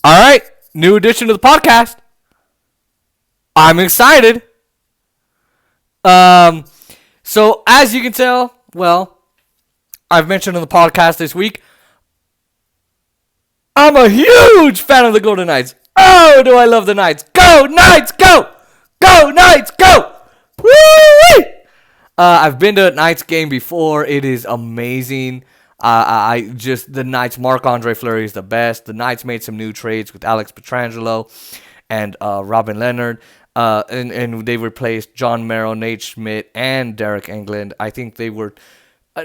All right, new addition to the podcast. I'm excited. So as you can tell, well, I've mentioned on the podcast this week, I'm a huge fan of the Golden Knights. Oh, do I love the Knights? Go Knights, go! Go Knights, go! Woo! I've been to a Knights game before. It is amazing. I just the Knights. Marc-Andre Fleury is the best. The Knights made some new trades with Alex Pietrangelo and Robin Leonard, and they replaced John Merrill, Nate Schmidt, and Derek Englund. I think they were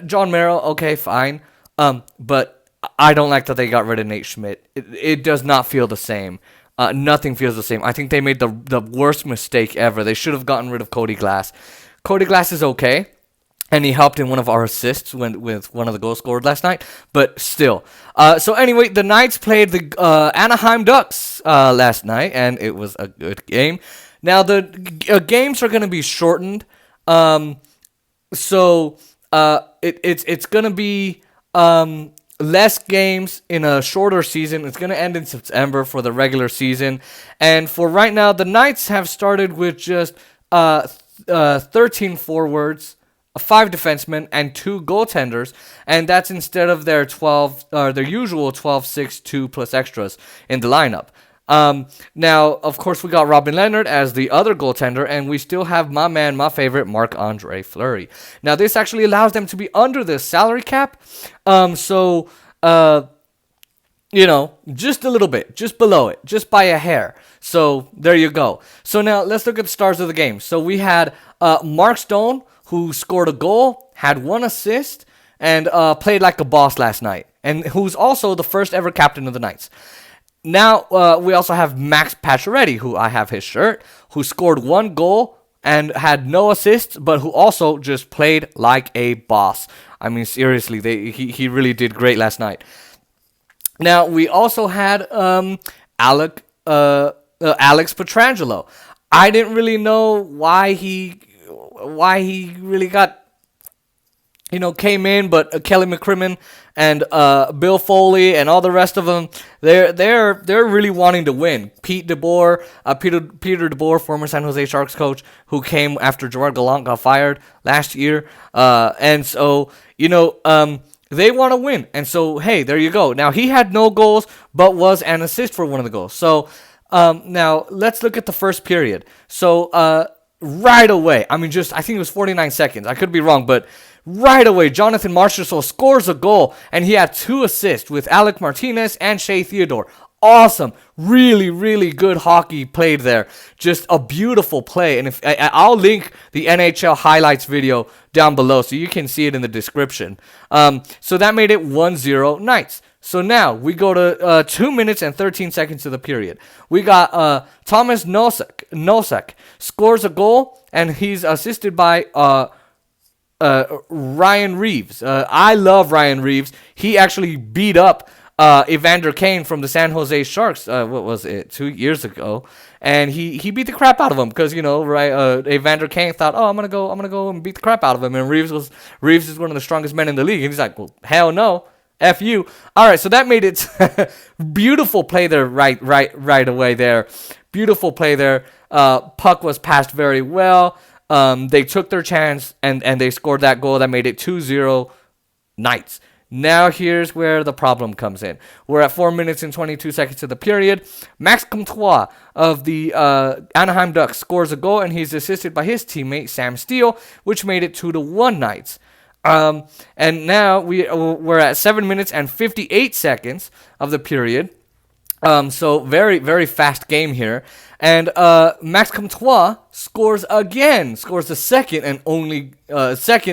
John Merrill. Okay, fine. But I don't like that they got rid of Nate Schmidt. It does not feel the same. Nothing feels the same. I think they made the worst mistake ever. They should have gotten rid of Cody Glass. Cody Glass is okay, and he helped in one of our assists with one of the goals scored last night, but still. So anyway, the Knights played the Anaheim Ducks last night, and it was a good game. Now, the games are going to be shortened, so it's going to be less games in a shorter season. It's going to end in September for the regular season, and for right now, the Knights have started with just 13 forwards, 5 defensemen, and 2 goaltenders, and that's instead of their usual 12-6-2 plus extras in the lineup. Now, of course, we got Robin Leonard as the other goaltender, and we still have my favorite, Marc-Andre Fleury. Now, this actually allows them to be under the salary cap, just a little bit, just below it, just by a hair. So there you go. So now let's look at the stars of the game. So we had Mark Stone, who scored a goal, had 1 assist, and played like a boss last night, and who's also the first ever captain of the Knights. Now we also have Max Pacioretty, who I have his shirt, who scored 1 goal and had no assists, but who also just played like a boss. I mean, seriously, he really did great last night. Now, we also had Alex Pietrangelo. I didn't really know why he really got, came in, but Kelly McCrimmon and Bill Foley and all the rest of them, they're really wanting to win. Peter DeBoer, former San Jose Sharks coach, who came after Gerard Gallant got fired last year, and so they want to win, and so, hey, there you go. Now, he had no goals, but was an assist for one of the goals. So, now, let's look at the first period. So, right away, I think it was 49 seconds. I could be wrong, but right away, Jonathan Marchessault scores a goal, and he had 2 assists with Alec Martinez and Shea Theodore. Awesome. Really, really good hockey played there. Just a beautiful play. And I'll link the NHL highlights video down below so you can see it in the description. So that made it 1-0 Knights. So now we go to 2 minutes and 13 seconds of the period. We got Thomas Nosek scores a goal, and he's assisted by Ryan Reeves. I love Ryan Reeves. He actually beat up Evander Kane from the San Jose Sharks, 2 years ago, and he beat the crap out of him because Evander Kane thought, I'm gonna go and beat the crap out of him, and Reeves is one of the strongest men in the league, and he's like, well, hell no, F you. All right, so that made it beautiful play there, right away there, beautiful play there. Puck was passed very well. They took their chance and they scored that goal that made it 2-0 Knights. Now here's where the problem comes in. We're at 4 minutes and 22 seconds of the period. Max Comtois of the Anaheim Ducks scores a goal, and he's assisted by his teammate Sam Steele, which made it 2-1 Knights. And now we're at 7 minutes and 58 seconds of the period. So very, very fast game here. And Max Comtois scores the second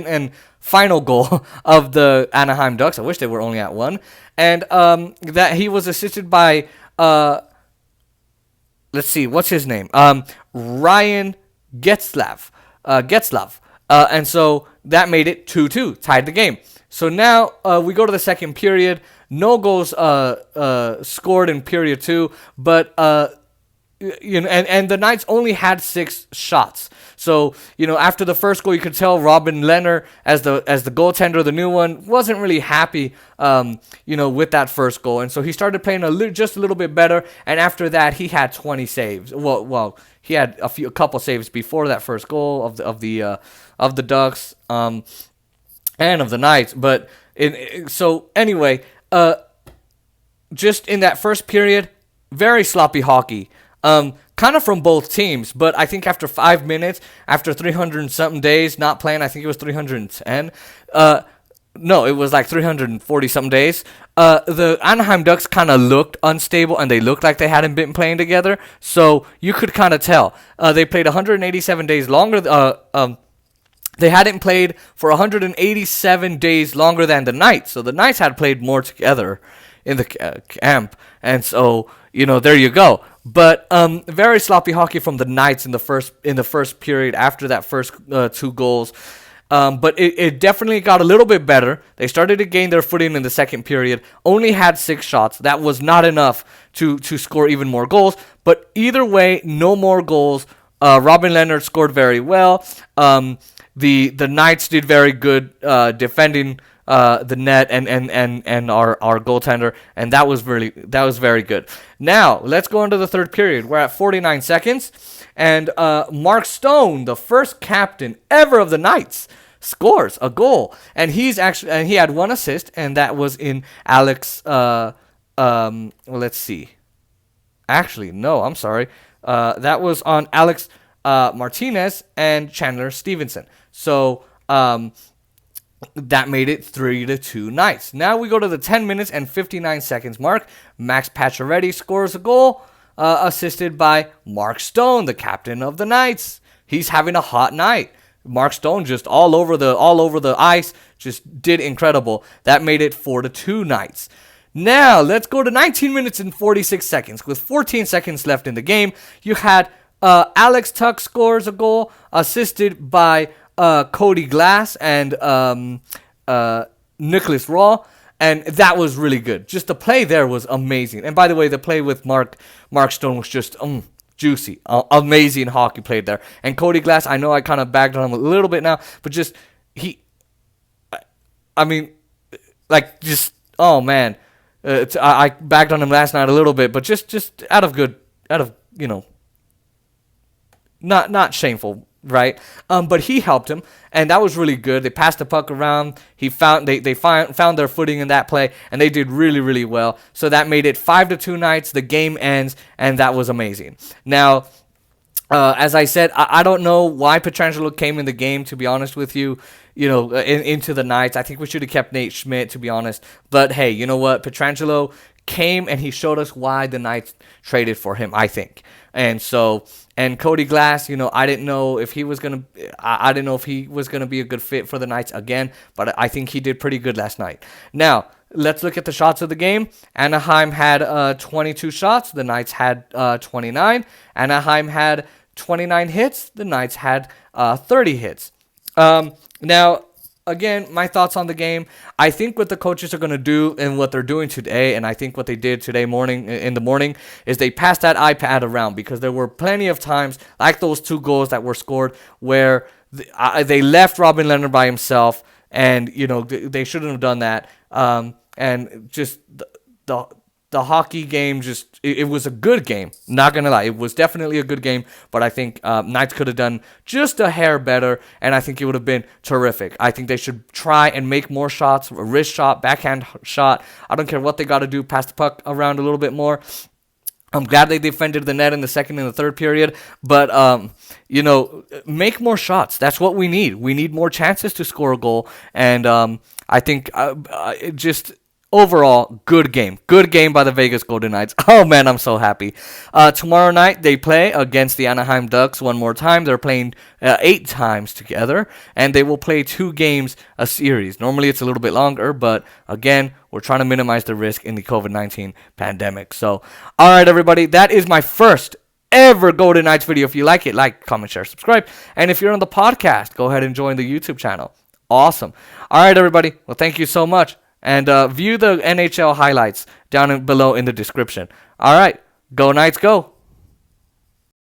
and final goal of the Anaheim Ducks. I wish they were only at 1. And that he was assisted by let's see, what's his name? Ryan Getzlav. And so that made it 2-2, tied the game. So now we go to the second period. No goals scored in period 2, but and the Knights only had 6 shots. So, after the first goal, you could tell Robin Lehner, as the goaltender, the new one, wasn't really happy, with that first goal. And so he started playing just a little bit better. And after that, he had 20 saves. Well, he had a couple saves before that first goal of the Ducks, and of the Knights. But so anyway, just in that first period, very sloppy hockey. Kind of from both teams, but I think after 5 minutes, after 300 and something days not playing, I think it was 310. No, it was like 340 something days. The Anaheim Ducks kind of looked unstable, and they looked like they hadn't been playing together. So you could kind of tell. They played 187 days longer. They hadn't played for 187 days longer than the Knights. So the Knights had played more together in the camp, and so there you go. But very sloppy hockey from the Knights in the first period after that first 2 goals. But it definitely got a little bit better. They started to gain their footing in the second period. Only had 6 shots. That was not enough to score even more goals. But either way, no more goals. Robin Lehner scored very well. The Knights did very good defending the net and our goaltender, and that was very good. Now let's go into the third period. We're at 49 seconds, and Mark Stone, the first captain ever of the Knights, scores a goal, and he had 1 assist, and that was in Alex. Let's see. Actually, no, I'm sorry. That was on Alex Martinez and Chandler Stevenson. So that made it 3-2 Knights. Now we go to the 10 minutes and 59 seconds mark. Max Pacioretty scores a goal, assisted by Mark Stone, the captain of the Knights. He's having a hot night. Mark Stone just all over the ice, just did incredible. That made it 4-2 Knights. Now let's go to 19 minutes and 46 seconds. With 14 seconds left in the game, you had Alex Tuch scores a goal, assisted by Cody Glass and Nicholas Raw, and that was really good. Just the play there was amazing. And by the way, the play with Mark Stone was just juicy. Amazing hockey played there. And Cody Glass, I know I kind of bagged on him a little bit now, but just oh man, I bagged on him last night a little bit, but just out of not shameful, right? But he helped him, and that was really good. They passed the puck around. They found their footing in that play, and they did really, really well. So that made it 5-2 Knights. The game ends, and that was amazing. Now, as I said, I don't know why Pietrangelo came in the game, to be honest with you, into the Knights. I think we should have kept Nate Schmidt, to be honest. But hey, you know what? Pietrangelo came and he showed us why the Knights traded for him, I think. And Cody Glass, I didn't know if he was gonna be a good fit for the Knights again, but I think he did pretty good last night. Now let's look at the shots of the game. Anaheim had 22 shots. The Knights had 29. Anaheim had 29 hits. The Knights had 30 hits. Now, again, my thoughts on the game. I think what the coaches are going to do and what they're doing today, and I think what they did today in the morning, is they passed that iPad around, because there were plenty of times, like those 2 goals that were scored, where they left Robin Lehner by himself, and they shouldn't have done that. And just the hockey game, it was a good game. Not gonna lie, it was definitely a good game. But I think Knights could have done just a hair better, and I think it would have been terrific. I think they should try and make more shots, a wrist shot, backhand shot. I don't care what they got to do, pass the puck around a little bit more. I'm glad they defended the net in the second and the third period, but make more shots. That's what we need. We need more chances to score a goal, and I think just overall, good game. Good game by the Vegas Golden Knights. Oh, man, I'm so happy. Tomorrow night, they play against the Anaheim Ducks one more time. They're playing 8 times together, and they will play 2 games a series. Normally, it's a little bit longer, but again, we're trying to minimize the risk in the COVID-19 pandemic. So, all right, everybody, that is my first ever Golden Knights video. If you like it, like, comment, share, subscribe. And if you're on the podcast, go ahead and join the YouTube channel. Awesome. All right, everybody. Well, thank you so much. And view the NHL highlights down below in the description. All right. Go Knights, go.